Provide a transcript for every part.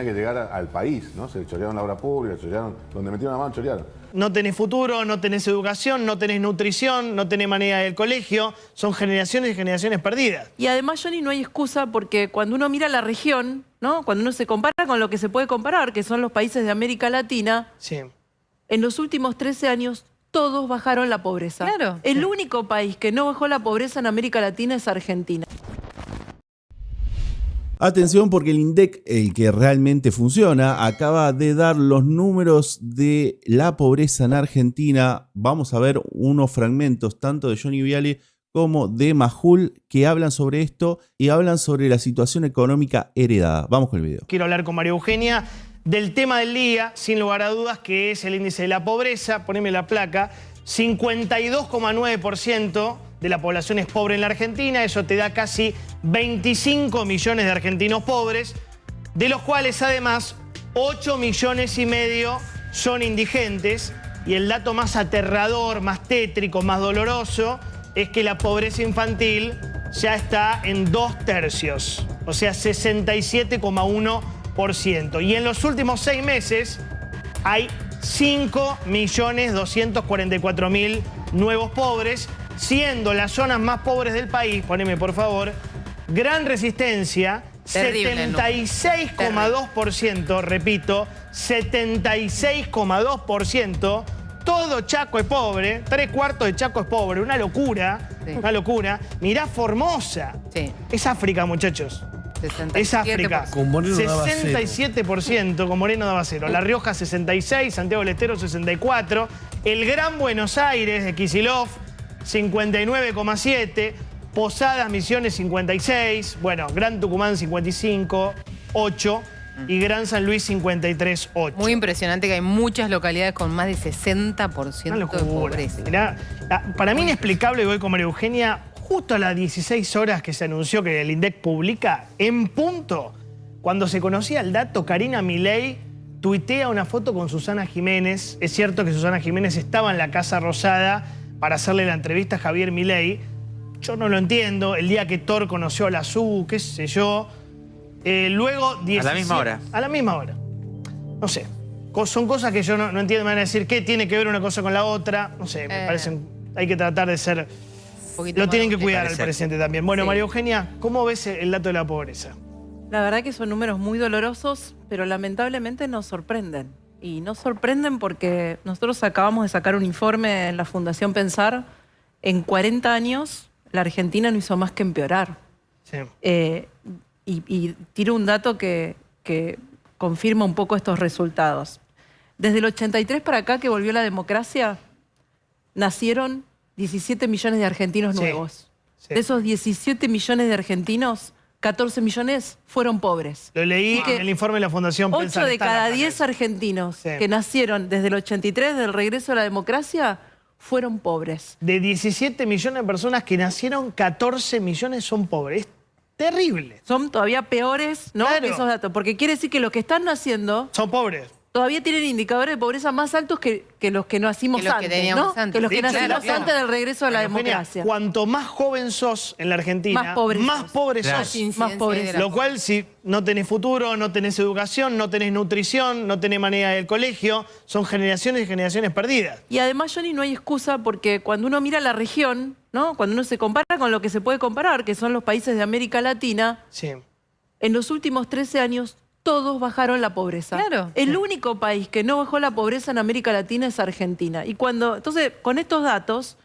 que llegar al país, ¿no? Se chorearon la obra pública, chorearon, donde metieron la mano, chorearon. No tenés futuro, no tenés educación, no tenés nutrición, no tenés manera del colegio. Son generaciones y generaciones perdidas. Y además, Johnny, no hay excusa porque cuando uno mira la región, ¿no? Cuando uno se compara con lo que se puede comparar, que son los países de América Latina, Sí. en los últimos 13 años todos bajaron la pobreza. Claro. El único país que no bajó la pobreza en América Latina es Argentina. Atención porque el INDEC, el que realmente funciona, acaba de dar los números de la pobreza en Argentina. Vamos a ver unos fragmentos tanto de Johnny Viale como de Majul que hablan sobre esto y hablan sobre la situación económica heredada. Vamos con el video. Quiero hablar con María Eugenia del tema del día, sin lugar a dudas, que es el índice de la pobreza. Poneme la placa. 52,9% de la población es pobre en la Argentina. Eso te da casi 25 millones de argentinos pobres, de los cuales además 8,5 millones son indigentes. Y el dato más aterrador, más tétrico, más doloroso es que la pobreza infantil ya está en 2/3, o sea, 67,1%. Y en los últimos 6 meses hay 5.244.000 nuevos pobres, siendo las zonas más pobres del país, poneme por favor, Gran Resistencia, 76,2%, repito, 76,2%. Todo Chaco es pobre, 3/4 de Chaco es pobre, una locura, Sí. una locura. Mirá Formosa, Sí. es África, muchachos. 67%. Es África. Con Moreno daba 67%, con Moreno daba cero. La Rioja 66, Santiago del Estero 64. El Gran Buenos Aires de Kicillof 59,7. Posadas Misiones 56. Bueno, Gran Tucumán 55,8. Y Gran San Luis 53,8. Muy impresionante que hay muchas localidades con más de 60% Una de locura. pobreza. Mirá, para mí inexplicable, y voy con María Eugenia, justo a las 16 horas que se anunció que el INDEC publica, en punto, cuando se conocía el dato, Karina Milei tuitea una foto con Susana Jiménez. Es cierto que Susana Jiménez estaba en la Casa Rosada para hacerle la entrevista a Javier Milei. Yo no lo entiendo. El día que Thor conoció a la SU, qué sé yo. Luego 17, a la misma hora. A la misma hora. No sé. Son cosas que yo no entiendo. Me van a decir qué tiene que ver una cosa con la otra. No sé, me parecen. Hay que tratar de ser. Lo tienen que cuidar al presidente también. Bueno, Sí. María Eugenia, ¿cómo ves el dato de la pobreza? La verdad que son números muy dolorosos, pero lamentablemente nos sorprenden. Y nos sorprenden porque nosotros acabamos de sacar un informe en la Fundación Pensar. En 40 años, la Argentina no hizo más que empeorar. Sí. Y tiro un dato que confirma un poco estos resultados. Desde el 83 para acá, que volvió la democracia, nacieron 17 millones de argentinos Sí, nuevos. sí. De esos 17 millones de argentinos, 14 millones fueron pobres. Lo leí Así que en el informe de la Fundación 8 Pensar. de Está en la cada placa. 10 argentinos Sí. que nacieron desde el 83, del regreso a la democracia, fueron pobres. De 17 millones de personas que nacieron, 14 millones son pobres. Es terrible. Son todavía peores, ¿no?, Claro. que esos datos. Porque quiere decir que los que están naciendo Son pobres. todavía tienen indicadores de pobreza más altos que los que nacimos Que los que antes, teníamos ¿no? antes. Que los De que hecho, nacimos claro. antes del regreso a la María Eugenia, democracia. cuanto más joven sos en la Argentina, Más pobre sos. Claro. sos. Más pobres. Lo cual, si no tenés futuro, no tenés educación, no tenés nutrición, no tenés manera del colegio, son generaciones y generaciones perdidas. Y además, Johnny, no hay excusa porque cuando uno mira la región, ¿no? Cuando uno se compara con lo que se puede comparar, que son los países de América Latina, Sí. en los últimos 13 años todos bajaron la pobreza. Claro. El único país que no bajó la pobreza en América Latina es Argentina. Entonces, con estos datos,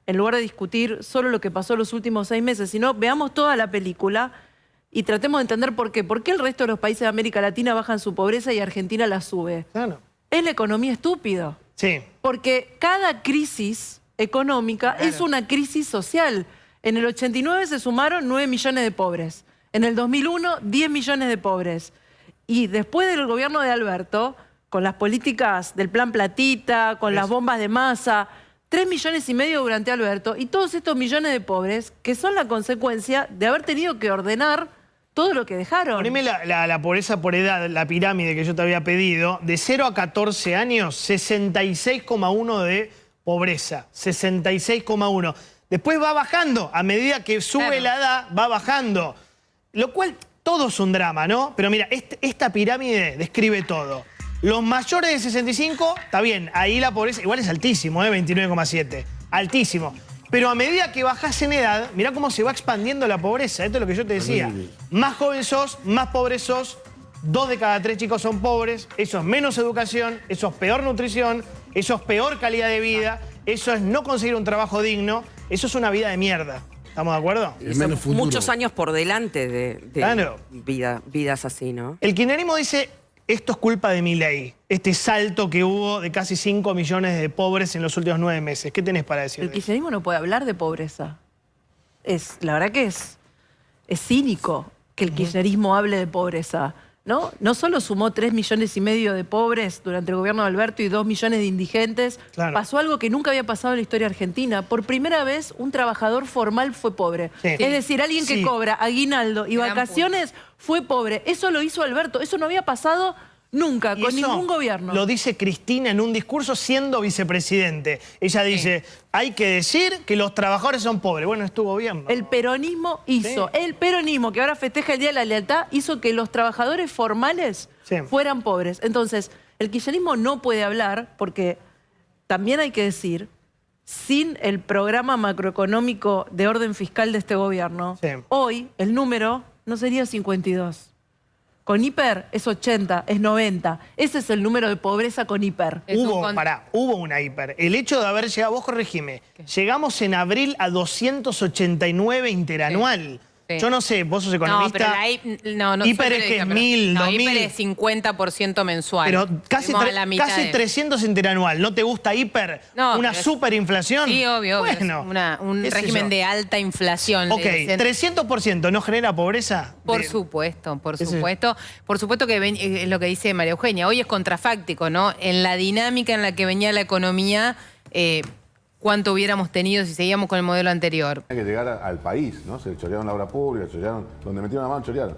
en lugar de discutir solo lo que pasó los últimos 6 meses, sino veamos toda la película y tratemos de entender por qué. ¿Por qué el resto de los países de América Latina bajan su pobreza y Argentina la sube? Claro. Es la economía estúpido. Sí. Porque cada crisis económica es una crisis social. En el 89 se sumaron 9 millones de pobres. En el 2001, 10 millones de pobres. Y después del gobierno de Alberto, con las políticas del Plan Platita, con las bombas de masa, 3,5 millones durante Alberto, y todos estos millones de pobres que son la consecuencia de haber tenido que ordenar todo lo que dejaron. Poneme la pobreza por edad, la pirámide que yo te había pedido. De 0 a 14 años, 66,1 de pobreza. 66,1. Después va bajando. A medida que sube la edad, va bajando. Lo cual todo es un drama, ¿no? Pero mira, esta pirámide describe todo. Los mayores de 65, está bien, ahí la pobreza igual es altísimo, 29,7. Altísimo. Pero a medida que bajás en edad, mirá cómo se va expandiendo la pobreza. Esto es lo que yo te decía. Más joven sos, más pobre sos. 2 de cada 3 chicos son pobres. Eso es menos educación, eso es peor nutrición, eso es peor calidad de vida, eso es no conseguir un trabajo digno, eso es una vida de mierda. ¿Estamos de acuerdo? Y son muchos años por delante de Claro. vidas así, ¿no? El kirchnerismo dice, esto es culpa de Milei. Este salto que hubo de casi 5 millones de pobres en los últimos 9 meses. ¿Qué tenés para decir? El kirchnerismo no puede hablar de pobreza. La verdad que es cínico que el kirchnerismo hable de pobreza, ¿no? No solo sumó 3,5 millones de pobres durante el gobierno de Alberto y 2 millones de indigentes. Claro. Pasó algo que nunca había pasado en la historia argentina. Por primera vez, un trabajador formal fue pobre. Sí. Es decir, alguien que Sí. cobra aguinaldo y Gran vacaciones fue pobre. Eso lo hizo Alberto. Eso no había pasado nunca, Y con eso ningún gobierno. Lo dice Cristina en un discurso siendo vicepresidente. Ella dice, hay que decir que los trabajadores son pobres. Bueno, es tu gobierno. El peronismo hizo, Sí. el peronismo que ahora festeja el Día de la Lealtad, hizo que los trabajadores formales Sí. fueran pobres. Entonces, el kirchnerismo no puede hablar porque también hay que decir, sin el programa macroeconómico de orden fiscal de este gobierno, Sí. hoy el número no sería 52. Con hiper es 80, es 90. Ese es el número de pobreza con hiper. Es un Hubo una hiper. El hecho de haber llegado, vos corregime, llegamos en abril a 289 interanual. Sí. Yo no sé, vos sos No, economista. pero no hiper soy es que es periodista, 1000, no, 2000. hiper es 50% mensual. Pero casi, Estuvimos a la mitad casi de- 300 interanual. ¿No te gusta hiper? No, ¿Una pero es- superinflación? Sí, obvio. Bueno, es un qué sé régimen yo. de alta inflación. le Ok, dicen. 300% no genera pobreza. Por De- supuesto, por Ese- supuesto. Por supuesto que es lo que dice María Eugenia. Hoy es contrafáctico, ¿no? En la dinámica en la que venía la economía, cuánto hubiéramos tenido si seguíamos con el modelo anterior. Hay que llegar al país, ¿no? Se chorearon la obra pública, chorearon, donde metieron la mano, chorearon.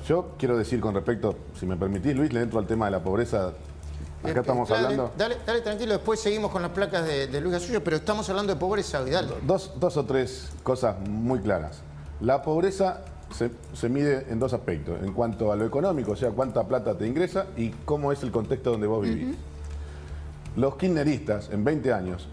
Yo quiero decir con respecto, si me permitís, Luis, le entro al tema de la pobreza. Acá estamos hablando... Dale tranquilo, después seguimos con las placas de Luis Gasulla, pero estamos hablando de pobreza, Vidal. Dos o tres cosas muy claras. La pobreza se mide en 2 aspectos. En cuanto a lo económico, o sea, cuánta plata te ingresa y cómo es el contexto donde vos vivís. Los kirchneristas, en 20 años,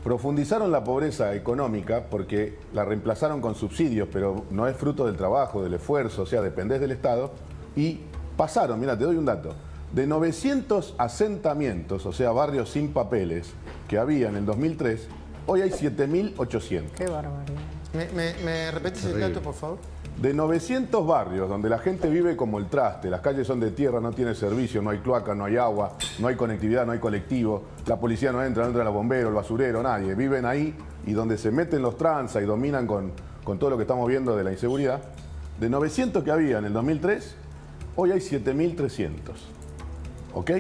profundizaron la pobreza económica porque la reemplazaron con subsidios, pero no es fruto del trabajo, del esfuerzo, o sea, dependés del Estado. Y pasaron, mira, te doy un dato, de 900 asentamientos, o sea, barrios sin papeles, que había en el 2003, hoy hay 7.800. Qué barbaridad. ¿Me repetís el dato, por favor? De 900 barrios donde la gente vive como el traste, las calles son de tierra, no tiene servicio, no hay cloaca, no hay agua, no hay conectividad, no hay colectivo, la policía no entra los bomberos, el basurero, nadie. Viven ahí y donde se meten los tranzas y dominan con todo lo que estamos viendo de la inseguridad. De 900 que había en el 2003, hoy hay 7.300. ¿Ok?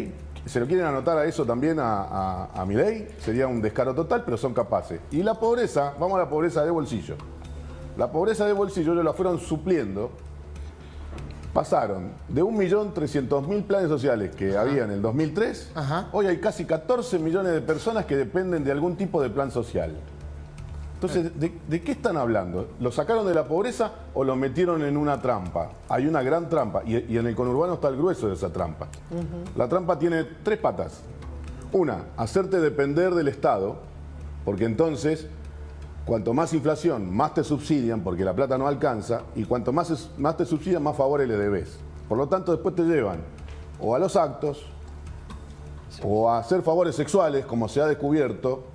Se lo quieren anotar a eso también a Milei, sería un descaro total, pero son capaces. Y la pobreza, vamos a la pobreza de bolsillo. La pobreza de bolsillo ellos la fueron supliendo. Pasaron de 1.300.000 planes sociales que había en el 2003, hoy hay casi 14 millones de personas que dependen de algún tipo de plan social. Entonces, ¿de qué están hablando? ¿Lo sacaron de la pobreza o lo metieron en una trampa? Hay una gran trampa y en el conurbano está el grueso de esa trampa. La trampa tiene 3 patas. Una, hacerte depender del Estado, porque entonces, cuanto más inflación, más te subsidian, porque la plata no alcanza, y cuanto más te subsidian, más favores le debes. Por lo tanto, después te llevan o a los actos, o a hacer favores sexuales, como se ha descubierto,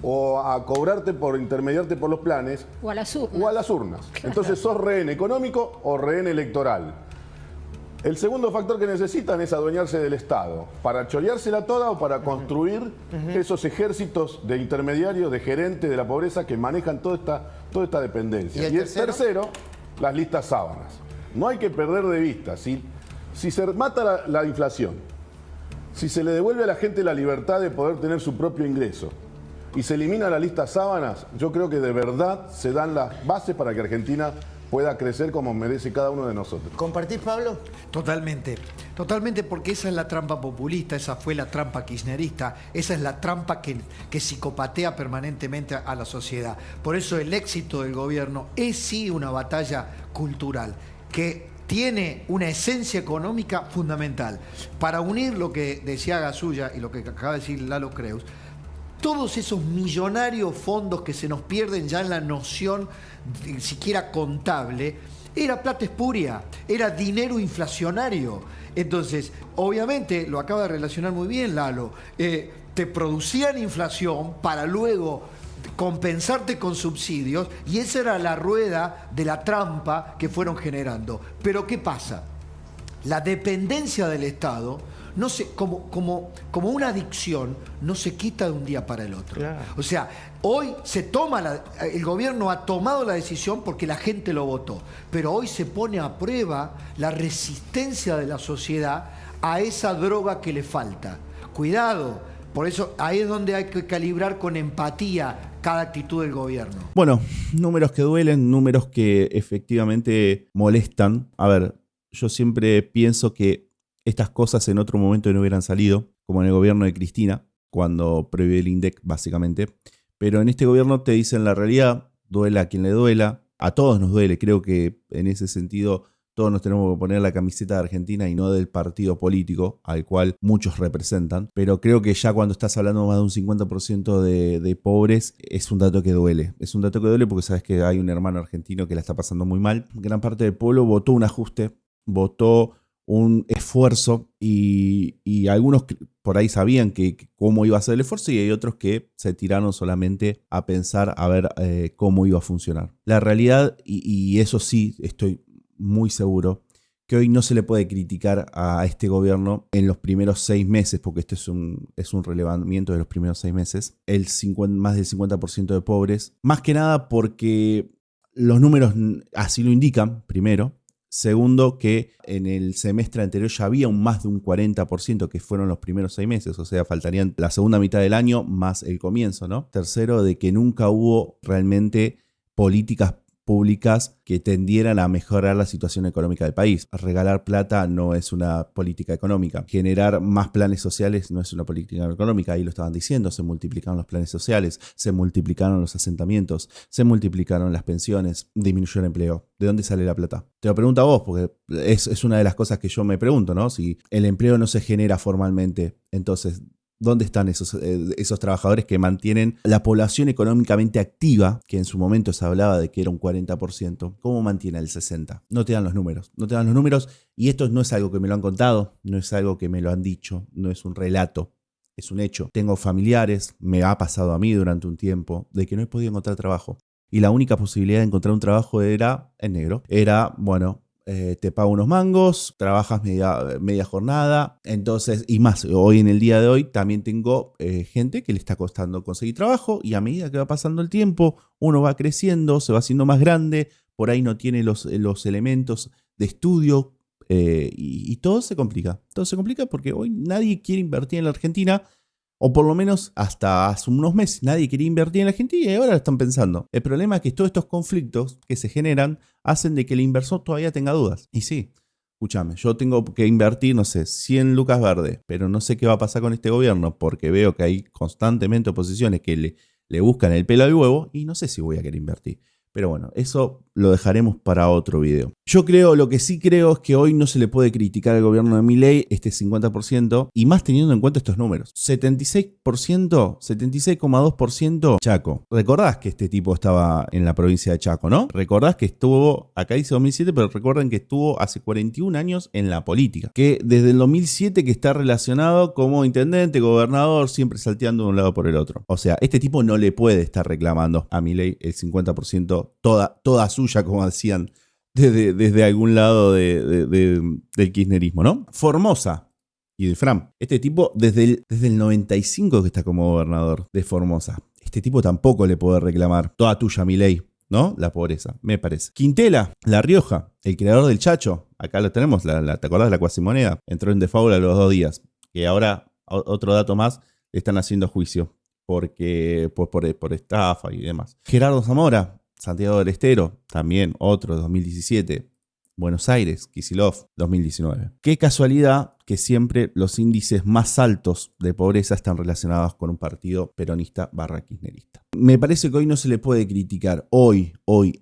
o a cobrarte por intermediarte por los planes, O a las urnas. o a las urnas. Entonces sos rehén económico o rehén electoral. El segundo factor que necesitan es adueñarse del Estado, para choreársela toda o para construir esos ejércitos de intermediarios, de gerentes de la pobreza que manejan toda esta dependencia. ¿Y el tercero, las listas sábanas. No hay que perder de vista, si se mata la inflación, si se le devuelve a la gente la libertad de poder tener su propio ingreso, y se elimina la lista sábanas, yo creo que de verdad se dan las bases para que Argentina pueda crecer como merece cada uno de nosotros. ¿Compartís, Pablo? Totalmente, totalmente, porque esa es la trampa populista, esa fue la trampa kirchnerista, esa es la trampa que psicopatea permanentemente a la sociedad. Por eso el éxito del gobierno es sí una batalla cultural, que tiene una esencia económica fundamental. Para unir lo que decía Gasulla y lo que acaba de decir Lalo Creus, todos esos millonarios fondos que se nos pierden ya en la noción siquiera contable, era plata espuria, era dinero inflacionario. Entonces, obviamente, lo acaba de relacionar muy bien Lalo, te producían inflación para luego compensarte con subsidios, y esa era la rueda de la trampa que fueron generando. Pero ¿qué pasa? La dependencia del Estado, no se, como una adicción, no se quita de un día para el otro. Claro. O sea, hoy el gobierno ha tomado la decisión porque la gente lo votó, pero hoy se pone a prueba la resistencia de la sociedad a esa droga que le falta. Cuidado, por eso ahí es donde hay que calibrar con empatía cada actitud del gobierno. Bueno, números que duelen, números que efectivamente molestan. A ver, yo siempre pienso que estas cosas en otro momento no hubieran salido, como en el gobierno de Cristina, cuando prohibió el INDEC, básicamente. Pero en este gobierno te dicen la realidad, duela a quien le duela, a todos nos duele. Creo que en ese sentido todos nos tenemos que poner la camiseta de Argentina y no del partido político al cual muchos representan. Pero creo que ya cuando estás hablando más de un 50% de pobres, es un dato que duele. Es un dato que duele porque sabes que hay un hermano argentino que la está pasando muy mal. Gran parte del pueblo votó un ajuste, votó un esfuerzo y algunos por ahí sabían que cómo iba a ser el esfuerzo, y hay otros que se tiraron solamente a pensar a ver cómo iba a funcionar. La realidad, y eso sí estoy muy seguro, que hoy no se le puede criticar a este gobierno en los primeros 6 meses, porque este es un relevamiento de los primeros 6 meses, más del 50% de pobres, más que nada porque los números así lo indican, primero. Segundo, que en el semestre anterior ya había más de un 40%, que fueron los primeros 6 meses, o sea, faltarían la segunda mitad del año más el comienzo, ¿no? Tercero, de que nunca hubo realmente políticas públicas que tendieran a mejorar la situación económica del país. Regalar plata no es una política económica. Generar más planes sociales no es una política económica. Ahí lo estaban diciendo, se multiplicaron los planes sociales, se multiplicaron los asentamientos, se multiplicaron las pensiones, disminuyó el empleo. ¿De dónde sale la plata? Te lo pregunto a vos, porque es una de las cosas que yo me pregunto, ¿no? Si el empleo no se genera formalmente, entonces ¿dónde están esos trabajadores que mantienen la población económicamente activa, que en su momento se hablaba de que era un 40%? ¿Cómo mantiene el 60%? No te dan los números. No te dan los números, y esto no es algo que me lo han contado, no es algo que me lo han dicho, no es un relato, es un hecho. Tengo familiares, me ha pasado a mí durante un tiempo, de que no he podido encontrar trabajo. Y la única posibilidad de encontrar un trabajo era en negro. Era, bueno, te pago unos mangos, trabajas media jornada, entonces, y más, hoy en el día de hoy también tengo gente que le está costando conseguir trabajo, y a medida que va pasando el tiempo, uno va creciendo, se va haciendo más grande, por ahí no tiene los elementos de estudio, y todo se complica. Todo se complica porque hoy nadie quiere invertir en la Argentina, o por lo menos hasta hace unos meses nadie quería invertir en la Argentina, y ahora lo están pensando. El problema es que todos estos conflictos que se generan hacen de que el inversor todavía tenga dudas. Y sí, escúchame, yo tengo que invertir, no sé, 100 lucas verdes, pero no sé qué va a pasar con este gobierno, porque veo que hay constantemente oposiciones que le buscan el pelo al huevo, y no sé si voy a querer invertir. Pero bueno, eso lo dejaremos para otro video. Lo que sí creo es que hoy no se le puede criticar al gobierno de Milei este 50%, y más teniendo en cuenta estos números. 76%, 76,2% Chaco. Recordás que este tipo estaba en la provincia de Chaco, ¿no? Recordás que estuvo, acá dice 2007, pero recuerden que estuvo hace 41 años en la política. Que desde el 2007 que está relacionado como intendente, gobernador, siempre salteando de un lado por el otro. O sea, este tipo no le puede estar reclamando a Milei el 50%. Toda suya, como decían desde algún lado del kirchnerismo, ¿no? Formosa y de Fram. Este tipo desde el 95 que está como gobernador de Formosa. Este tipo tampoco le puede reclamar toda tuya, Milei, ¿no? La pobreza, me parece. Quintela, La Rioja, el creador del Chacho. Acá lo tenemos, ¿te acordás de la cuasimoneda? Entró en default a los 2 días. Que ahora, otro dato más, le están haciendo juicio porque por estafa y demás. Gerardo Zamora, Santiago del Estero, también otro de 2017, Buenos Aires, Kicillof, 2019. Qué casualidad que siempre los índices más altos de pobreza están relacionados con un partido peronista / kirchnerista. Me parece que hoy no se le puede criticar, hoy,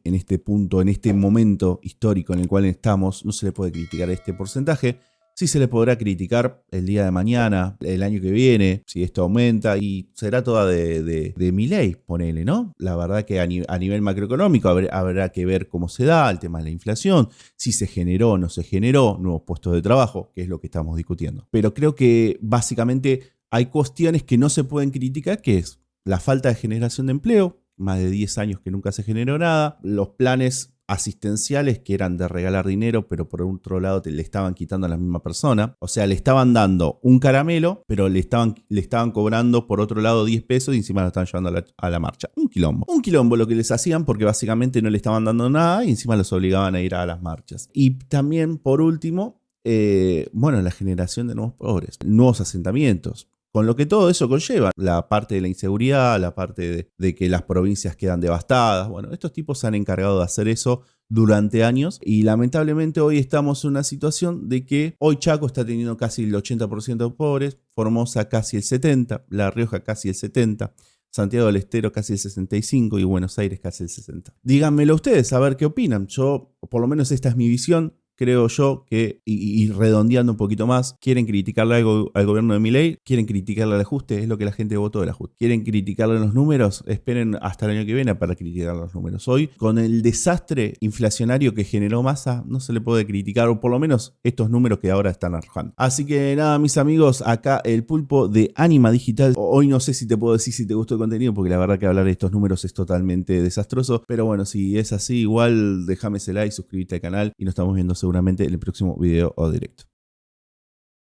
en este punto, en este momento histórico en el cual estamos, no se le puede criticar este porcentaje. Sí se le podrá criticar el día de mañana, el año que viene, si esto aumenta, y será toda de Milei, ponele, ¿no? La verdad que a nivel macroeconómico habrá que ver cómo se da el tema de la inflación, si se generó o no se generó nuevos puestos de trabajo, que es lo que estamos discutiendo. Pero creo que básicamente hay cuestiones que no se pueden criticar, que es la falta de generación de empleo, más de 10 años que nunca se generó nada, los planes asistenciales que eran de regalar dinero, pero por otro lado le estaban quitando a la misma persona. O sea, le estaban dando un caramelo, pero le estaban cobrando por otro lado 10 pesos y encima lo estaban llevando a la marcha. Un quilombo. Un quilombo lo que les hacían porque básicamente no le estaban dando nada y encima los obligaban a ir a las marchas. Y también, por último, la generación de nuevos pobres, nuevos asentamientos. Con lo que todo eso conlleva, la parte de la inseguridad, la parte de que las provincias quedan devastadas. Bueno, estos tipos se han encargado de hacer eso durante años y lamentablemente hoy estamos en una situación de que hoy Chaco está teniendo casi el 80% de pobres, Formosa casi el 70%, La Rioja casi el 70%, Santiago del Estero casi el 65% y Buenos Aires casi el 60%. Díganmelo ustedes, a ver qué opinan. Yo, por lo menos esta es mi visión. Creo yo que, y redondeando un poquito más, quieren criticarle al gobierno de Milei, quieren criticarle al ajuste, es lo que la gente votó del ajuste. Quieren criticarle los números, esperen hasta el año que viene para criticar los números. Hoy, con el desastre inflacionario que generó Massa, no se le puede criticar, o por lo menos estos números que ahora están arrojando. Así que nada, mis amigos, acá el pulpo de Ánima Digital. Hoy no sé si te puedo decir si te gustó el contenido, porque la verdad que hablar de estos números es totalmente desastroso, pero bueno, si es así, igual déjame ese like, suscríbete al canal y nos estamos viendo seguramente en el próximo video o directo.